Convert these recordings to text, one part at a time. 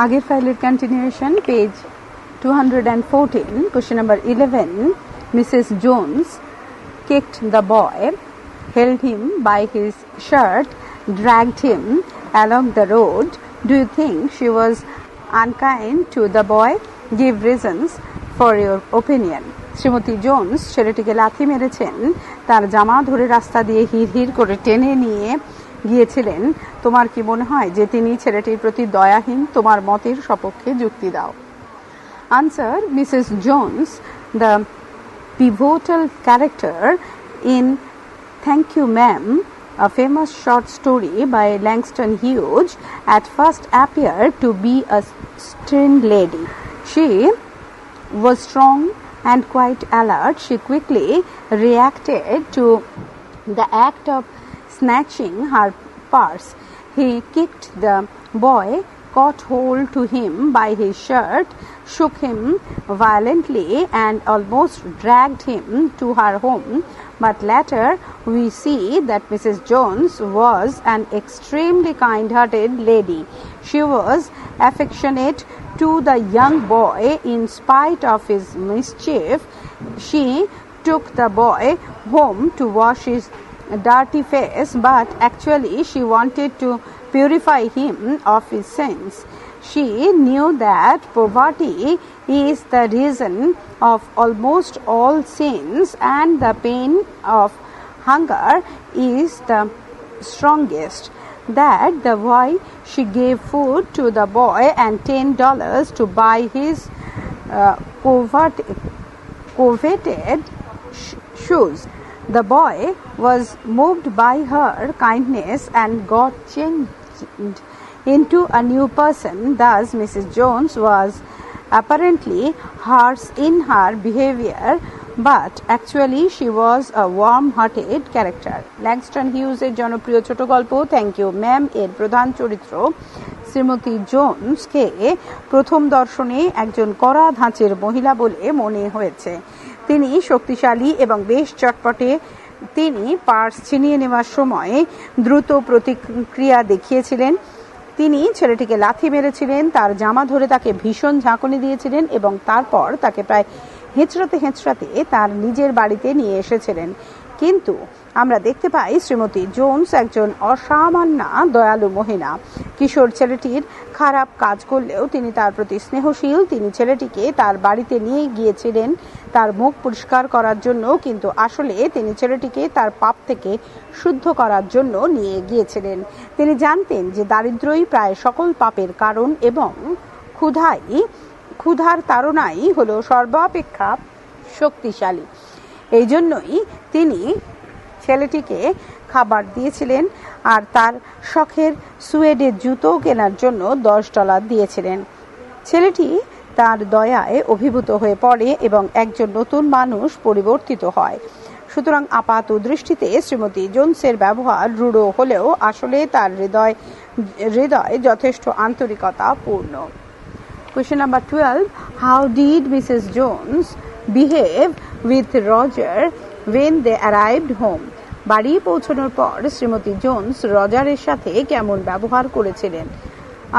আগের ফাইলের continuation page 214 question number 11 Mrs. Jones kicked the boy, held him by his shirt, dragged him along the road. Do you think she was unkind to the boy? Give reasons for your opinion. Shrimati Jones ছেলেটিকে লাথি মেরেছেন, তার জামা ধরে রাস্তা দিয়ে হিড় করে টেনে নিয়ে গিয়েছিলেন। তোমার কি মনে হয় যে তিনি ছেলেটির প্রতি দয়াহীন? তোমার মতের সপক্ষে যুক্তি দাও। Answer: Mrs. Jones, the pivotal character in Thank You Ma'am, a famous short story by Langston Hughes, at first appeared to be a stern lady. She was strong and quite alert. She quickly reacted to the act of snatching her purse. He kicked the boy, caught hold to him by his shirt, shook him violently and almost dragged him to her home. But later we see that Mrs. Jones was an extremely kind-hearted lady. She was affectionate to the young boy in spite of his mischief. She took the boy home to wash his dirty face, but actually she wanted to purify him of his sins. She knew that poverty is the reason of almost all sins and the pain of hunger is the strongest. That the why she gave food to the boy and $10 to buy his coveted shoes. The boy was moved by her kindness and got changed into a new person. Thus, Mrs. Jones was apparently harsh in her behavior, but actually she was a warm-hearted character. Langston Hughes এর জনপ্রিয় ছোট গল্প thank you ma'am এর প্রধান চরিত্র শ্রীমতী জোনসকে প্রথম দর্শনে একজন কড়া ধাঁচের মহিলা বলে মনে হয়েছে। তিনি শক্তিশালী এবং বেশ চটপটে। তিনি পার্স ছিনিয়ে নেওয়ার সময় দ্রুত প্রতিক্রিয়া দেখিয়েছিলেন। তিনি ছেলেটিকে লাথি মেরেছিলেন, তার জামা ধরে তাকে ভীষণ ঝাঁকুনি দিয়েছিলেন এবং তারপর তাকে প্রায় হেঁচড়াতে তার নিজের বাড়িতে নিয়ে এসেছিলেন। কিন্তু আমরা দেখতে পাই শ্রীমতী জোন্স একজন অসামান্য দয়ালু মহিলা। কিশোর ছেলেটির খারাপ কাজ করলেও তিনি তার প্রতি স্নেহশীল। তিনি ছেলেটিকে তার বাড়িতে নিয়ে গিয়েছিলেন তার মুখ পরিষ্কার করার জন্য, কিন্তু আসলে তিনি ছেলেটিকে তার পাপ থেকে শুদ্ধ করার জন্য নিয়ে গিয়েছিলেন। তিনি জানতেন যে দারিদ্র্যই প্রায় সকল পাপের কারণ এবং ক্ষুধার তাড়নাই হলো সর্বাপেক্ষা শক্তিশালী। এই জন্যই তিনি ছেলেটিকে খাবার দিয়েছিলেন আর তার শখের সুয়েডের জুতো কেনার জন্য $10 দিয়েছিলেন। ছেলেটি তার দয়ায় অভিভূত হয়ে পড়ে এবং একজন নতুন মানুষ পরিবর্তিত হয়। সুতরাং আপাত দৃষ্টিতে শ্রীমতী জোন্সের ব্যবহার রূঢ় হলেও আসলে তার হৃদয় যথেষ্ট আন্তরিকতা পূর্ণ। Question number 12. How did Mrs. Jones behave with Roger when they arrived home? বাড়ি পৌঁছানোর পর শ্রীমতী জোন্স রজারের সাথে কেমন ব্যবহার করেছিলেন?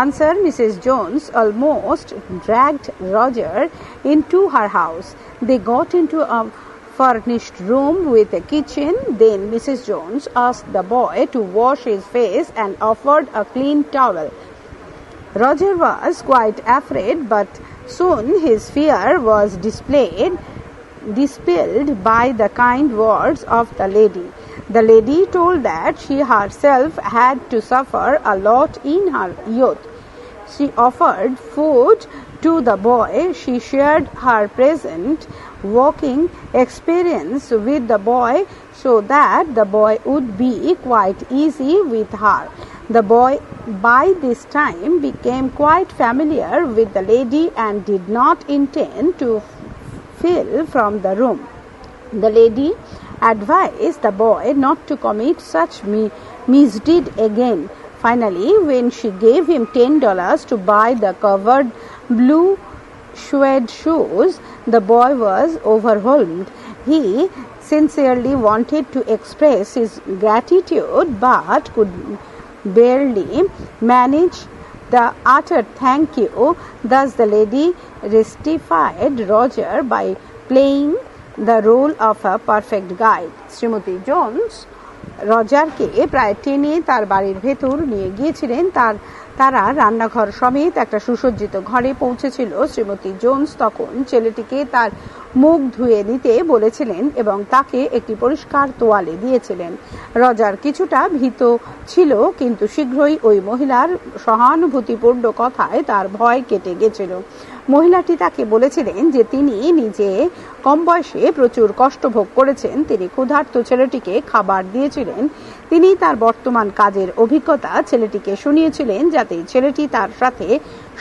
Answer: Mrs. Jones almost dragged Roger into her house. They got into a furnished room with a kitchen. Then Mrs. Jones asked the boy to wash his face and offered a clean towel. Roger was quite afraid, but soon his fear was dispelled by the kind words of the lady. The lady told that she herself had to suffer a lot in her youth. She offered food to the boy. She shared her present walking experience with the boy so that the boy would be quite easy with her. The boy by this time became quite familiar with the lady and did not intend to flee from the room. The lady advised the boy not to commit such misdeed again. Finally, when she gave him $10 to buy the covered blue suede shoes, the boy was overwhelmed. He sincerely wanted to express his gratitude but could barely manage the uttered thank you. Thus the lady mystified Roger by playing the role of a perfect guide. Srimati Jones রজারকে প্রায় টেনে তার বাড়ির ভেতর নিয়ে গিয়েছিলেন। তারা রান্নাঘর সমেত একটা সুসজ্জিত ঘরে পৌঁছেছিল। শ্রীমতী জোন্স তখন ছেলেটিকে তার মুখ ধুয়ে নিতে বলেছিলেন এবং তাকে একটি পরিষ্কার তোয়ালে দিয়েছিলেন। রজার কিছুটা ভীত ছিল, কিন্তু শীঘ্রই ওই মহিলার সহানুভূতিপূর্ণ কথায় তার ভয় কেটে গেছিল। মহিলাটি তাকে বলেছিলেন যে তিনি নিজে কম বয়সে প্রচুর কষ্ট ভোগ করেছেন। তিনি ক্ষুধার্ত ছেলেটিকে খাবার দিয়েছিলেন। তিনি তার বর্তমান কাজের অভিজ্ঞতা ছেলেটিকে শুনিয়েছিলেন যাতে ছেলেটি তার সাথে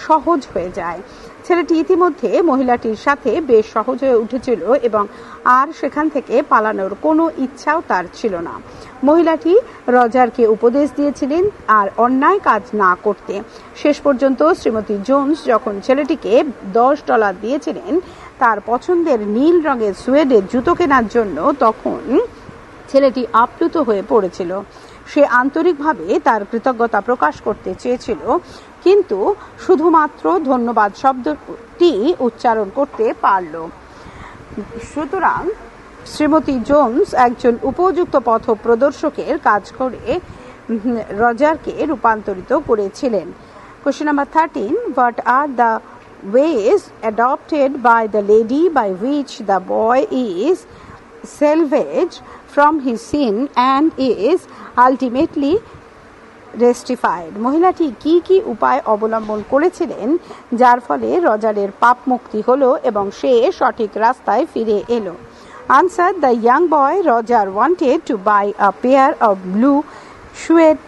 সহজ হয়ে যায়। ছেলেটি ইতিমধ্যে মহিলাটির সাথে বেশ সহজ হয়ে উঠেছিল এবং আর সেখান থেকে পালানোর কোনো ইচ্ছাও তার ছিল না। মহিলাটি রজারকে উপদেশ দিয়েছিলেন আর অন্যায় কাজ না করতে। শেষ পর্যন্ত শ্রীমতী জোন্স যখন ছেলেটিকে $10 দিয়েছিলেন তার পছন্দের নীল রঙের সুয়েডের জুতো কেনার জন্য, তখন ছেলেটি আপ্লুত হয়ে পড়েছিল। সে আন্তরিকভাবে তার কৃতজ্ঞতা প্রকাশ করতে চেয়েছিল, কিন্তু শুধুমাত্র ধন্যবাদ শব্দটি উচ্চারণ করতে পারল। সুতরাং শ্রীমতী জোন্স একজন উপযুক্ত পথ প্রদর্শকের কাজ করে রজারকে রূপান্তরিত করেছিলেন। Question number 13. What are the ways adopted by the lady by which the boy is salvaged from his sin and is ultimately restified? মহিলাটি কি কি উপায় অবলম্বন করেছিলেন যার ফলে রজারের পাপ মুক্তি হলো এবং সে সঠিক রাস্তায় ফিরে এলো? Answer. The young boy Roger wanted to buy a pair of blue suede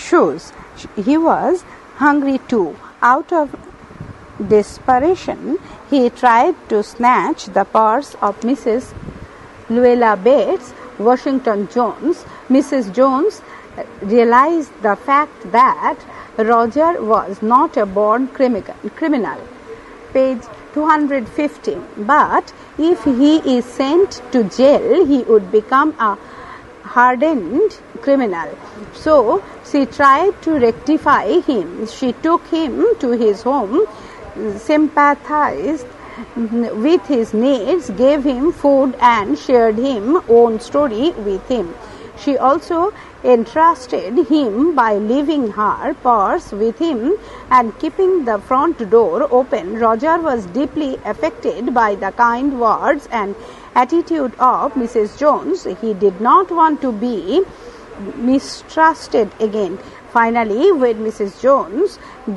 shoes. He was hungry too. Out of desperation, he tried to snatch the purse of Mrs. Luella Bates, Washington Jones. Mrs. Jones realized the fact that Roger was not a born criminal. Page 215. But if he is sent to jail, he would become a hardened criminal. So she tried to rectify him. She took him to his home, sympathized with his needs, gave him food and shared his own story with him. She also entrusted him by leaving her purse with him and keeping the front door open. Roger was deeply affected by the kind words and attitude of Mrs. Jones. He did not want to be mistrusted again. Finally, when Mrs. Jones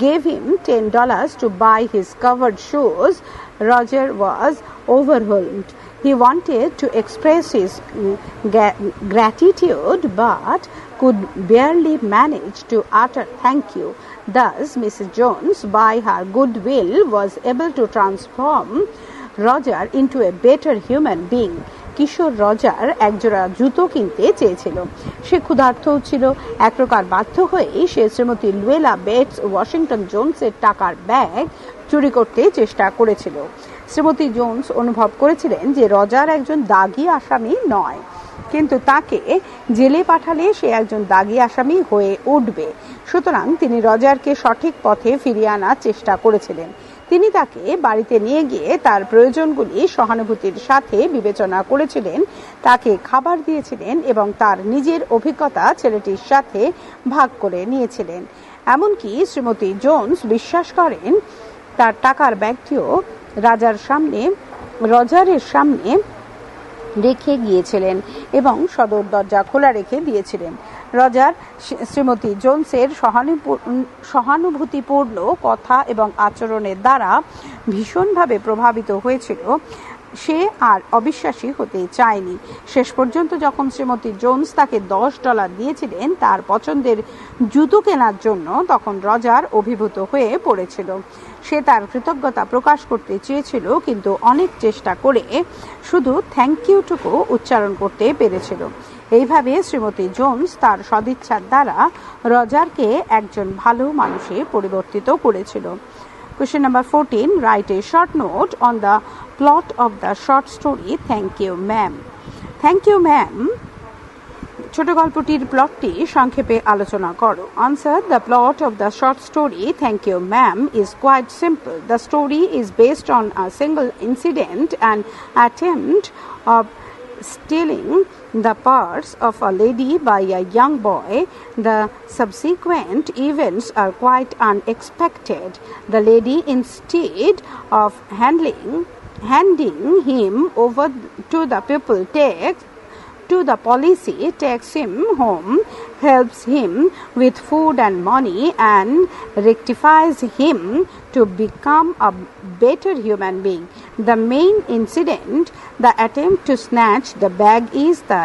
gave him $10 to buy his covered shoes, Roger was overwhelmed. He wanted to express his gratitude but could barely manage to utter thank you. Thus, Mrs. Jones, by her goodwill, was able to transform Roger into a better human being. Kishore Roger একজোড়া জুতো কিনতে চেয়েছিল। সে ক্ষুধার্ত ছিল। এক প্রকার বাধ্য হয়ে সে শ্রীমতী লুয়েলা বেটস ওয়াশিংটন জোনসের টাকার ব্যাগ চুরি করতে চেষ্টা করেছিল। শ্রীমতী জোন্স অনুভব করেছিলেন যে রজার একজন দাগী আসামি নয়, কিন্তু তাকে জেলে পাঠালে সে একজন দাগী আসামি হয়ে উঠবে। সুতরাং তিনি রজারকে সঠিক পথে ফিরিয়ে আনার চেষ্টা করেছিলেন। তিনি তাকে বাড়িতে নিয়ে গিয়ে তার প্রয়োজনগুলি সহানুভূতির সাথে বিবেচনা করেছিলেন, তাকে খাবার দিয়েছিলেন এবং তার নিজের অভিজ্ঞতা ছেলেটির সাথে ভাগ করে নিয়েছিলেন। এমনকি শ্রীমতী জোন্স বিশ্বাস করেন তার টাকার ব্যাগটিও রজারের সামনে রেখে গিয়েছিলেন এবং সদর দরজা খোলা রেখে দিয়েছিলেন। রজার শ্রীমতী জোন্সের সহানুভূতিপূর্ণ কথা এবং আচরণের দ্বারা ভীষণভাবে প্রভাবিত হয়েছিল। সে আর অবিশ্বাসী হতে চায়নি। শেষ পর্যন্ত যখন শ্রীমতী জোন্স তাকে $10 দিয়েছিলেন তার পছন্দের জুতো কেনার জন্য, তখন রজার অভিভূত হয়ে পড়েছিল। সে তার কৃতজ্ঞতা প্রকাশ করতে চেয়েছিল, কিন্তু অনেক চেষ্টা করে শুধু থ্যাংক ইউটুকু উচ্চারণ করতে পেরেছিল। এইভাবে শ্রীমতী জোন্স তার সদিচ্ছার দ্বারা রজারকে একজন ভালো মানুষে পরিবর্তিত করেছিল। Question number 14. Write a short note on the plot of the short story Thank You Ma'am. Thank You Ma'am ছোট গল্পটির প্লটটি সংক্ষেপে আলোচনা করো। Answer, the plot of the short story thank you ma'am is quite simple. The story is based on a single incident and attempt of stealing the purse of a lady by a young boy. The subsequent events are quite unexpected. The lady, instead of handing him over to the people, takes him home, helps him with food and money, and rectifies him to become a better human being. The main incident, the attempt to snatch the bag, is the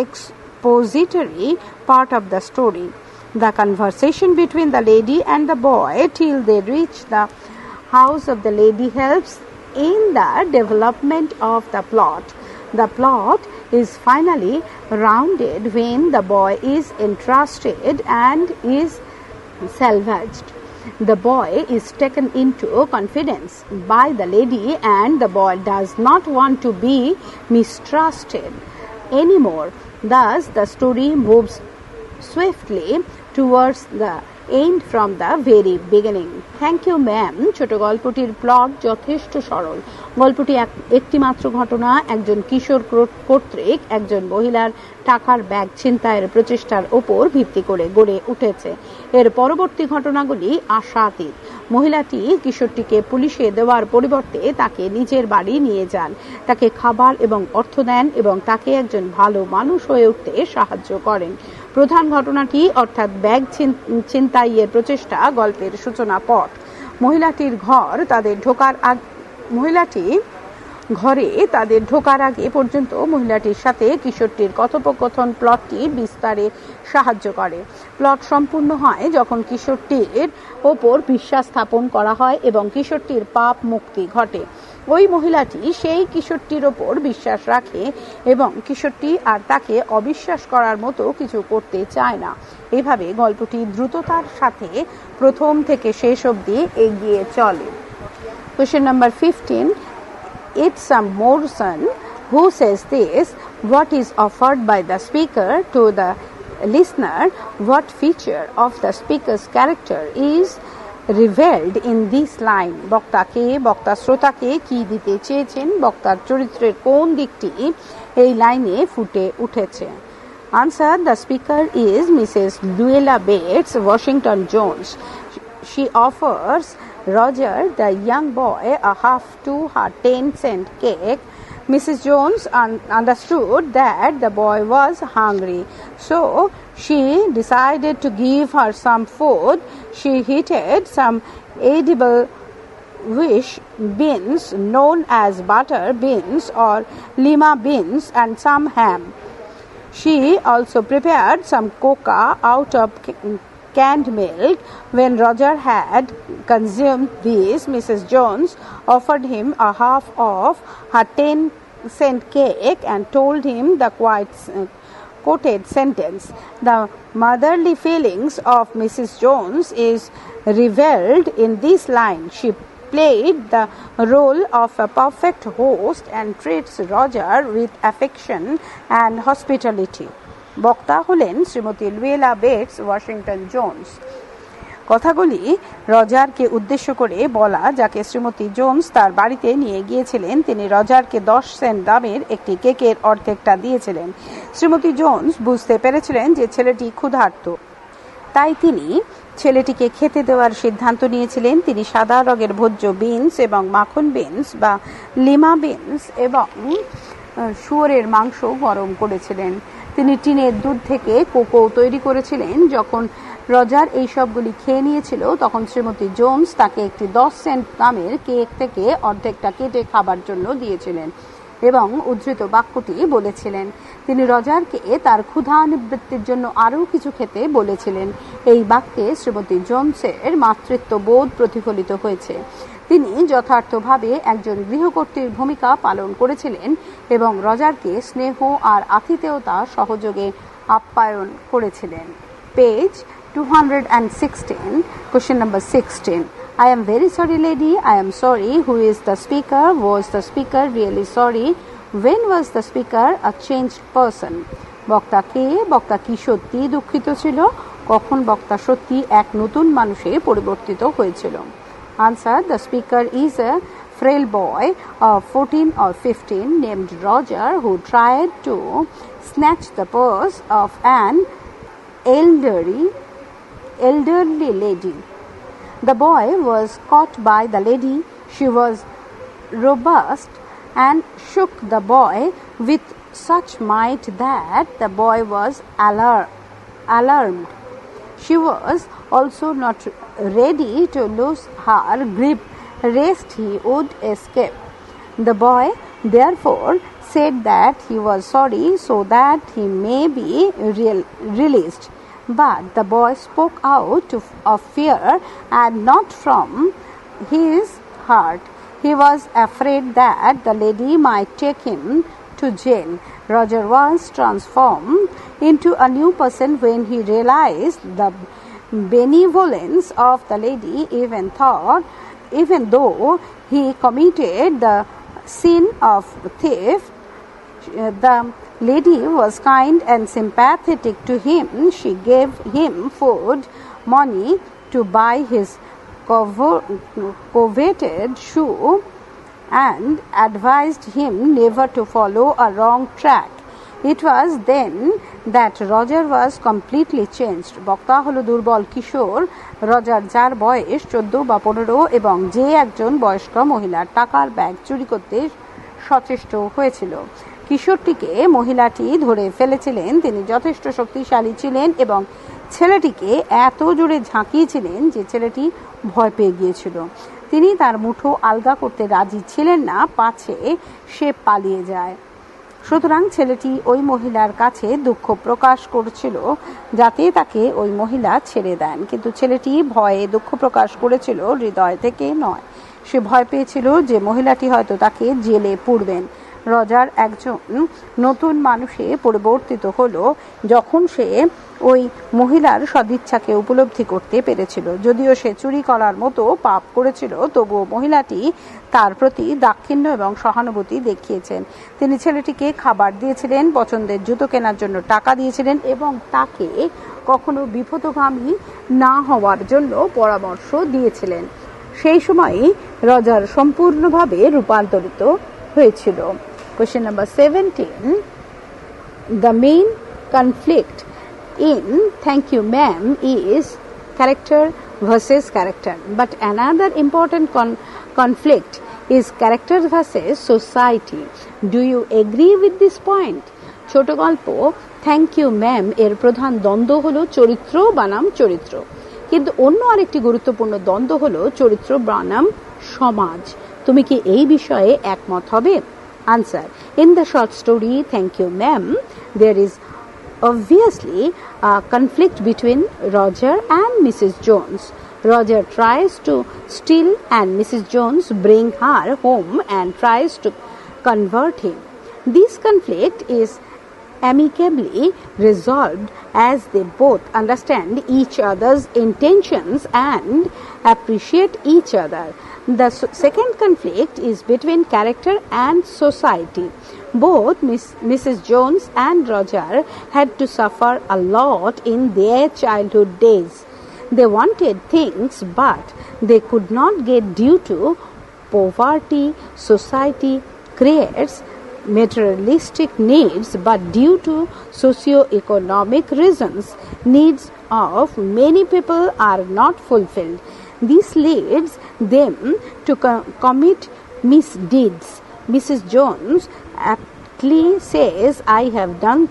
expository part of the story. The conversation between the lady and the boy till they reach the house of the lady helps in the development of the plot. The plot is finally rounded when the boy is entrusted and is salvaged. The boy is taken into confidence by the lady, and the boy does not want to be mistrusted anymore. Thus, the story moves swiftly towards the end from the very beginning. Thank you, ma'am. ছোট গল্পটির plot যথেষ্ট সরল। গল্পটি একটি মাত্র ঘটনা, একজন কিশোর কর্তৃক একজন মহিলার টাকার ব্যাগ ছিনতাইয়ের প্রচেষ্টার ওপর ভিত্তি করে গড়ে উঠেছে। এর পরবর্তী ঘটনাগুলি আশাতীত। মহিলাটি কিশোরটিকে পুলিশে দেওয়ার পরিবর্তে তাকে নিজের বাড়ি নিয়ে যান, তাকে খাবার এবং অর্থ দেন এবং তাকে একজন ভালো মানুষ হয়ে উঠতে সাহায্য করেন। প্রধান ঘটনাটি অর্থাৎ ব্যাগ ছিনতাইয়ের প্রচেষ্টা গল্পের সূচনা পথ। মহিলাটি ঘরে তাদের ঢোকার আগে পর্যন্ত মহিলাটির সাথে কিশোরটির কথোপকথন প্লটটি বিস্তারে সাহায্য করে। প্লট সম্পূর্ণ হয় যখন কিশোরটির ওপর বিশ্বাস স্থাপন করা হয় এবং কিশোরটির পাপ মুক্তি ঘটে। ওই মহিলাটি সেই কিশোরটির ওপর বিশ্বাস রাখে এবং কিশোরটি আর তাকে অবিশ্বাস করার মতো কিছু করতে চায় না। এভাবে গল্পটি দ্রুততার সাথে প্রথম থেকে শেষ অবধি এগিয়ে চলে। Question number 15. It's a Morrison who says this. What is offered by the speaker to the listener? What feature of the speaker's character is revealed in this line? বক্তা শ্রোতাকে কি দিতে চেয়েছেন, বক্তার চরিত্রের কোন দিকটি এই লাইনে ফুটে উঠেছে? Answer, the speaker is Mrs. Luella Bates Washington Jones. She offers Roger, the young boy, a half to her 10-cent cake. Mrs. Jones understood that the boy was hungry, so she decided to give her some food. She heated some edible wish beans known as butter beans or lima beans and some ham. She also prepared some cocoa out of canned milk. When Roger had consumed this, Mrs. Jones offered him a half of her 10-cent cake and told him the quoted sentence. The motherly feelings of Mrs. Jones is revealed in this line. She played the role of a perfect host and treats Roger with affection and hospitality. বক্তা হলেন Shrimati Luella Bates Washington Jones. কথাগুলি রজারকে উদ্দেশ্য করে বলা, যাকে Shrimati Jones তার বাড়িতে নিয়ে গিয়েছিলেন। তিনি রজারকে 10 সেন্ট দামের একটি কেকের অর্ধেকটা দিয়েছিলেন। শ্রীমতী জোন্স বুঝতে পেরেছিলেন যে ছেলেটি ক্ষুধার্ত, তাই তিনি ছেলেটিকে খেতে দেওয়ার সিদ্ধান্ত নিয়েছিলেন। তিনি সাদা রঙের ভোজ্য বিনস এবং মাখন বিনস বা লিমা বিনস এবং শুয়োরের মাংস গরম করেছিলেন। তিনি টিনের দুধ থেকে কোকো তৈরি করেছিলেন। যখন রজার এই সবগুলি খেয়ে নিয়েছিল তখন শ্রীমতী জোন্স তাকে একটি 10 সেন্ট দামের কেক থেকে অর্ধেকটা কেটে খাবার জন্য দিয়েছিলেন এবং উদ্ধৃত বাক্যটি বলেছিলেন। তিনি রজারকে তার ক্ষুধা নিবৃত্তির জন্য আরও কিছু খেতে বলেছিলেন। এই বাক্যে শ্রীমতী জোন্সের মাতৃত্ব বোধ প্রতিফলিত হয়েছে। তিনি যথার্থভাবে একজন গৃহকর্ত্রীর ভূমিকা পালন করেছিলেন এবং রজারকে স্নেহ আর আতিথেয়তা সহযোগে আপ্যায়ন করেছিলেন। Page 216, question number 16. I am very sorry, lady. I am sorry. Who is the speaker? Was the speaker really sorry? When was the speaker a changed person? বক্তা কে? বক্তা কি সত্যি দুঃখিত ছিল? কখন বক্তা সত্যি এক নতুন মানুষে পরিবর্তিত হয়েছিল? Answer: The speaker is a frail boy of 14 or 15 named Roger who tried to snatch the purse of an elderly lady. The boy was caught by the lady. She was robust and shook the boy with such might that the boy was alarmed. She was also not ready to lose her grip lest he would escape. The boy therefore said that he was sorry so that he may be released. But the boy spoke out of fear and not from his heart. He was afraid that the lady might take him to jail. Roger was transformed into a new person when he realized the benevolence of the lady, even though he committed the sin of theft. The lady was kind and sympathetic to him. She gave him food, money to buy his coveted shoe, and advised him never to follow a wrong track. It was then that Roger was completely changed. বক্তা হলো দুর্বল কিশোর Roger, যার বয়স 14 বা 15 এবং যে একজন বয়স্ক মহিলার টাকার ব্যাগ চুরি করতে সচেষ্ট হয়েছিল। কিশোরটিকে মহিলাটি ধরে ফেলেছিলেন। তিনি যথেষ্ট শক্তিশালী ছিলেন এবং ছেলেটিকে এত জোরে ঝাঁকিয়েছিলেন যে ছেলেটি ভয় পেয়ে গিয়েছিল। তিনি তার মুঠো আলগা করতে রাজি ছিলেন না, পাছে সে পালিয়ে যায়। সুতরাং ছেলেটি ওই মহিলার কাছে দুঃখ প্রকাশ করছিল যাতে তাকে ওই মহিলা ছেড়ে দেন, কিন্তু ছেলেটি ভয়ে দুঃখ প্রকাশ করেছিল, হৃদয় থেকে নয়। সে ভয় পেয়েছিল যে মহিলাটি হয়তো তাকে জেলে পুরবেন। রজার একজন নতুন মানুষে পরিবর্তিত হলো যখন সে ওই মহিলার সদিচ্ছাকে উপলব্ধি করতে পেরেছিল। যদিও সে চুরি করার মতো পাপ করেছিল, তবুও মহিলাটি তার প্রতি দাক্ষিণ্য এবং সহানুভূতি দেখিয়েছেন। তিনি ছেলেটিকে খাবার দিয়েছিলেন, পছন্দের জুতো কেনার জন্য টাকা দিয়েছিলেন এবং তাকে কখনো বিপথগামী না হওয়ার জন্য পরামর্শ দিয়েছিলেন। সেই সময়ই রজার সম্পূর্ণভাবে রূপান্তরিত হয়েছিল। Question number 17. The main conflict in Thank You Ma'am is character versus character. But another important conflict is character versus society. Do you agree with this point? ছোট গল্প থ্যাংক ইউ ম্যাম এর প্রধান দ্বন্দ্ব হলো চরিত্র বনাম চরিত্র, কিন্তু অন্য আরেকটি গুরুত্বপূর্ণ দ্বন্দ্ব হলো চরিত্র বনাম সমাজ। তুমি কি এই বিষয়ে একমত হবে? Answer. In the short story Thank You Ma'am, there is obviously a conflict between Roger and Mrs. Jones. Roger tries to steal and Mrs. Jones brings her home and tries to convert him. This conflict is amicably resolved as they both understand each other's intentions and appreciate each other. The second conflict is between character and society. Both Mrs. Jones and Roger had to suffer a lot in their childhood days. They wanted things but they could not get due to poverty. Society creates materialistic needs, but due to socio-economic reasons, needs of many people are not fulfilled. This leads them to commit misdeeds. Mrs. Jones aptly says, I have done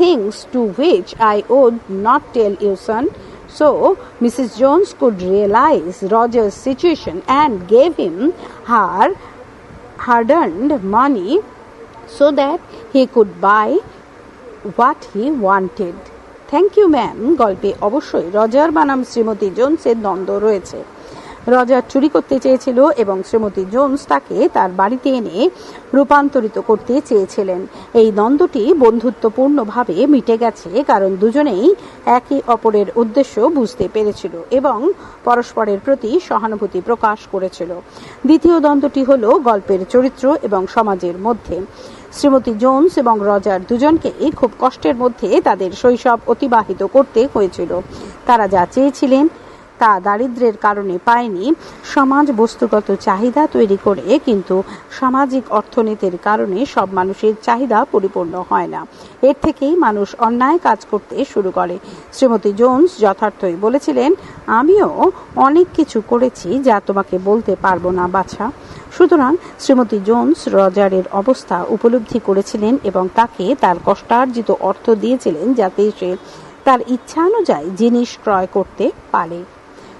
things to which I would not tell you, son. So Mrs. Jones could realize Roger's situation and gave him her hard-earned money so that he could buy what he wanted. Thank you ma'am গল্পে অবশ্যই Roger বনাম শ্রীমতী জোনসের দ্বন্দ্ব রয়েছে। Roger চুরি করতে চেয়েছিল এবং Shrimati Jones তাকে তার বাড়িতে এনে রূপান্তরিত করতে চেয়েছিলেন। এই দ্বন্দ্বটি বন্ধুত্বপূর্ণভাবে মিটে গেছে কারণ দুজনেই একে অপরের উদ্দেশ্য বুঝতে পেরেছিল এবং পরস্পরের প্রতি সহানুভূতি প্রকাশ করেছিল। দ্বিতীয় দ্বন্দ্বটি হল গল্পের চরিত্র এবং সমাজের মধ্যে। শ্রীমতী জোন্স এবং রজার দুজনকেই খুব কষ্টের মধ্যে তাদের শৈশব অতিবাহিত করতে হয়েছিল। তারা যা চেয়েছিলেন তা দারিদ্র্যের কারণে পায়নি, সমাজ বস্তুগত চাহিদা তৈরি করে, কিন্তু সামাজিক অর্থনীতির কারণে সব মানুষের চাহিদা পরিপূর্ণ হয় না। এর থেকেই মানুষ অন্যায় কাজ করতে শুরু করে। শ্রীমতী জোন্স যথার্থই বলেছিলেন, আমিও অনেক কিছু করেছি যা তোমাকে বলতে পারবো না বাছা। সুতরাং শ্রীমতী জোন্স রজারের অবস্থা উপলব্ধি করেছিলেন এবং তাকে তার কষ্টার্জিত অর্থ দিয়েছিলেন যাতে সে তার ইচ্ছানুযায়ী জিনিস ক্রয় করতে পারে।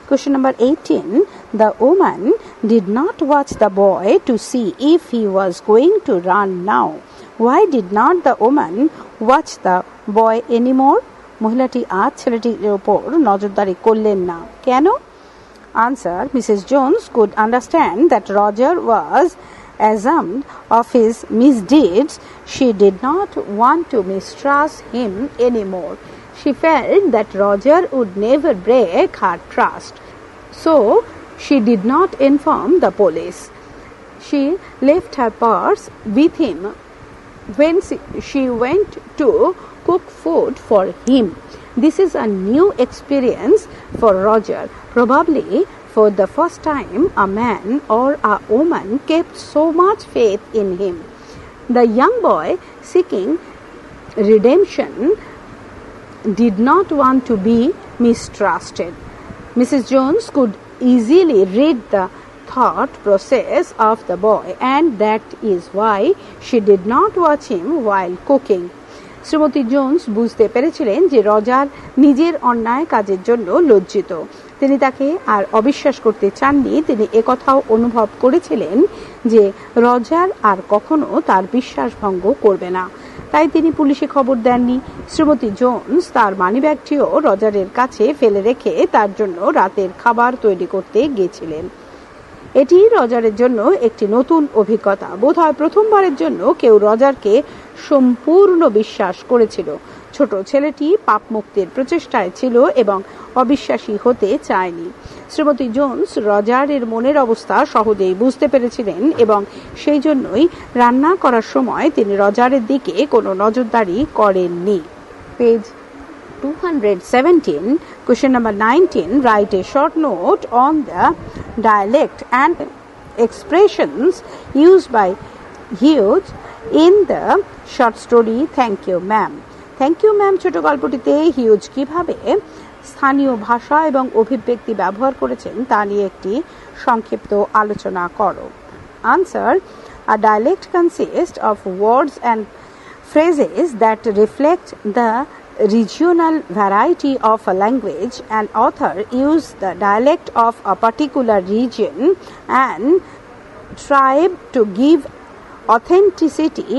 Question number 18. The woman did not watch the boy to see if he was going to run now. Why did not the woman watch the boy anymore? মহিলাটি আজ ছেলেটির উপর নজরদারি করলেন না কেন? Answer. Mrs. Jones could understand that Roger was ashamed of his misdeeds. She did not want to mistrust him anymore. She felt that Roger would never break her trust, so she did not inform the police. She left her purse with him when she went to cook food for him. This is a new experience for Roger. Probably for the first time a man or a woman kept so much faith in him. The young boy seeking redemption did not want to be mistrusted. Mrs. Jones could easily read the thought process of the boy, and that is why she did not watch him while cooking. Shrimati Jones বুঝতে পেরেছিলেন যে Roger নিজের অন্যায় কাজের জন্য লজ্জিত। তিনি তাকে আর অবিশ্বাস করতে চাননি। তিনি একথাও অনুভব করেছিলেন যে রজার আর কখনো তার বিশ্বাস ভঙ্গ করবে না। তাই তিনি পুলিশে খবর দেননি। শ্রীমতী জোন্স তার মানিব্যাগটিও রজারের কাছে ফেলে রেখে তার জন্য রাতের খাবার তৈরি করতে গিয়েছিলেন। এটি রজারের জন্য একটি নতুন অভিজ্ঞতা। বোধহয় প্রথমবারের জন্য কেউ রজারকে সম্পূর্ণ বিশ্বাস করেছিল। ছোট ছেলেটি পাপ মুক্তির প্রচেষ্টায় ছিল এবং অবিশ্বাসী হতে চায়নি। শ্রীমতী জোন্স রজারের মনের অবস্থা সহজেই বুঝতে পেরেছিলেন এবং সেই জন্যই রান্না করার সময় তিনি রজারের দিকে কোনো নজরদারি করেননি। Page 217. Question number 19. Write a short note on the dialect and expressions used by Hughes in the short story Thank You Ma'am. Thank You Ma'am ছোট গল্পটিতে হিউজ কিভাবে স্থানীয় ভাষা এবং অভিব্যক্তি ব্যবহার করেছেন তা নিয়ে একটি সংক্ষিপ্ত আলোচনা করো। Answer. A dialect consists of words and phrases that reflect the regional variety of a language. An author used the dialect of a particular region and tribe to give authenticity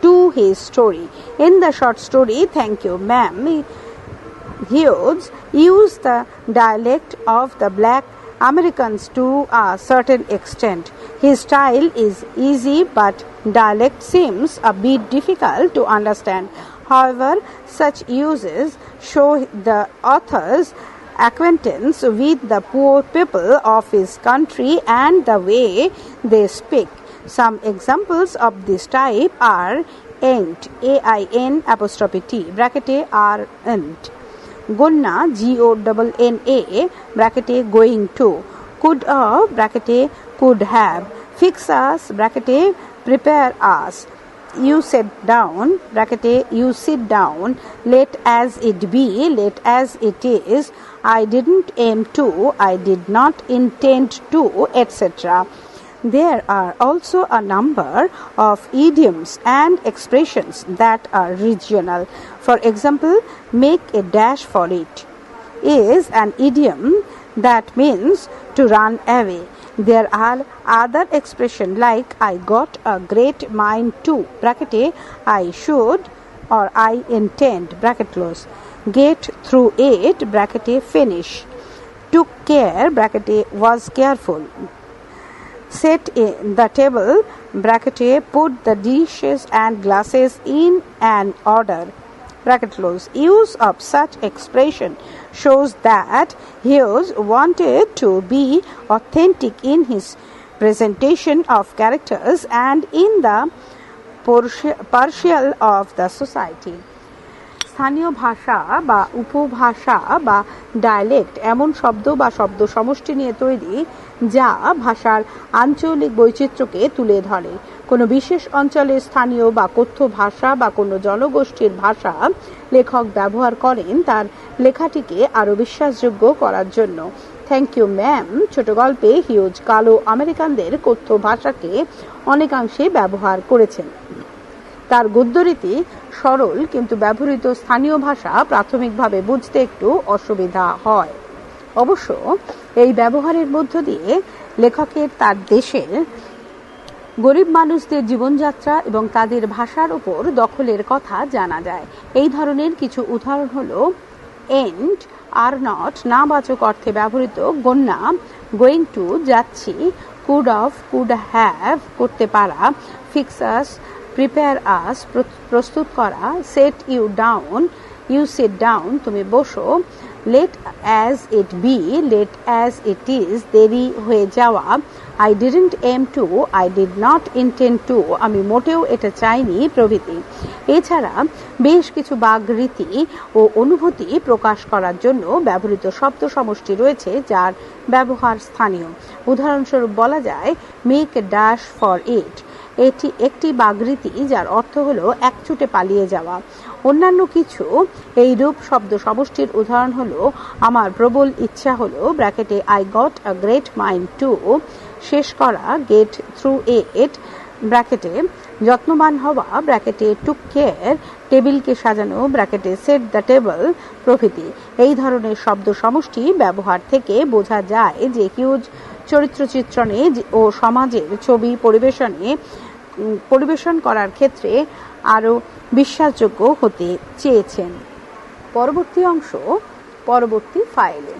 to his story. In the short story Thank You Ma'am, Hughes used the dialect of the black Americans to a certain extent. His style is easy, but dialect seems a bit difficult to understand. However, such uses show the author's acquaintance with the poor people of his country and the way they speak. Some examples of this type are ain't, A-I-N apostrophe T, bracket A, aren't. Gonna, G-O-N-N-A, bracket A, going to. Could have, bracket A, could have. Fix us, bracket A, prepare us. You sit down, bracket A, you sit down. Let as it be, let as it is. I didn't aim to, I did not intend to, etc. There are also a number of idioms and expressions that are regional. For example, make a dash for it is an idiom that means to run away. There are other expressions like I got a great mind to, bracket A, I should or I intend, bracket close. Get through it, bracket A, finish. Took care, bracket A, was careful. Set the table, bracket A, put the dishes and glasses in an order, bracket close. Use of such expression shows that Hughes wanted to be authentic in his presentation of characters and in the partial of the society. স্থানীয় ভাষা বা উপভাষা বা dialect এমন শব্দ বা শব্দ সমষ্টি নিয়ে তৈরি যা ভাষার আঞ্চলিক বৈচিত্র্যকে তুলে ধরে। কোনো বিশেষ অঞ্চলের স্থানীয় বা কথ্য ভাষা বা কোনো জনগোষ্ঠীর ভাষা লেখক ব্যবহার করেন তার লেখাটিকে আরও বিশ্বাসযোগ্য করার জন্য। থ্যাংক ইউ ম্যাম ছোট গল্পে হিউজ কালো আমেরিকানদের কথ্য ভাষাকে অনেকাংশে ব্যবহার করেছেন। তার গদ্যরীতি সরল, কিন্তু ব্যবহৃত স্থানীয় ভাষা প্রাথমিকভাবে বুঝতে একটু অসুবিধা হয়। অবশ্য এই ব্যবহারের মধ্য দিয়ে লেখকের তার দেশের গরিব মানুষদের জীবনযাত্রা এবং তাদের ভাষার উপর দখলের কথা জানা যায়। এই ধরনের কিছু উদাহরণ হলো এন্ড, আর নট, নাবাচক অর্থে ব্যবহৃত গণ্যা, গোয়িং টু, যাচ্ছি, কুড অফ, কুড হ্যাভ, করতে পারা, ফিক্স আস, প্রিপেয়ার আস, প্রস্তুত করা, set you down, you set down, তুমি বসো, let as it be, let as it is, দেরি হয়ে যাওয়া, I didn't aim to, I did not intend to, আমি মোটেও এটা চাইনি, প্রভৃতি। এছাড়া বেশ কিছু বাগরীতি ও অনুভূতি প্রকাশ করার জন্য ব্যবহৃত শব্দ সমষ্টি রয়েছে যার ব্যবহার স্থানীয়। উদাহরণস্বরূপ বলা যায় make a dash for it, এটি একটি বাগরীতি যার অর্থ হলো একচুটে পালিয়ে যাওয়া। অন্যান্য কিছু এই রূপ শব্দ সমষ্টির উদাহরণ হলো আমার প্রবল ইচ্ছা হলো, ব্র্যাকেটে I got a great mind to, শেষ করা, গেট থ্রু ইট, ব্র্যাকেটে যত্নবান হওয়া, ব্র্যাকেটে টুক কেয়ার, টেবিলকে সাজানো, ব্র্যাকেটে সেট দ্য টেবল, প্রভৃতি। এই ধরনের শব্দ সমষ্টি ব্যবহার থেকে বোঝা যায় যে হিউজ চরিত্র চিত্রণে ও সমাজের ছবি পরিবেশন করার ক্ষেত্রে আরও বিশ্বাসযোগ্য হতে চেয়েছেন। পরবর্তী অংশ পরবর্তী ফাইলে।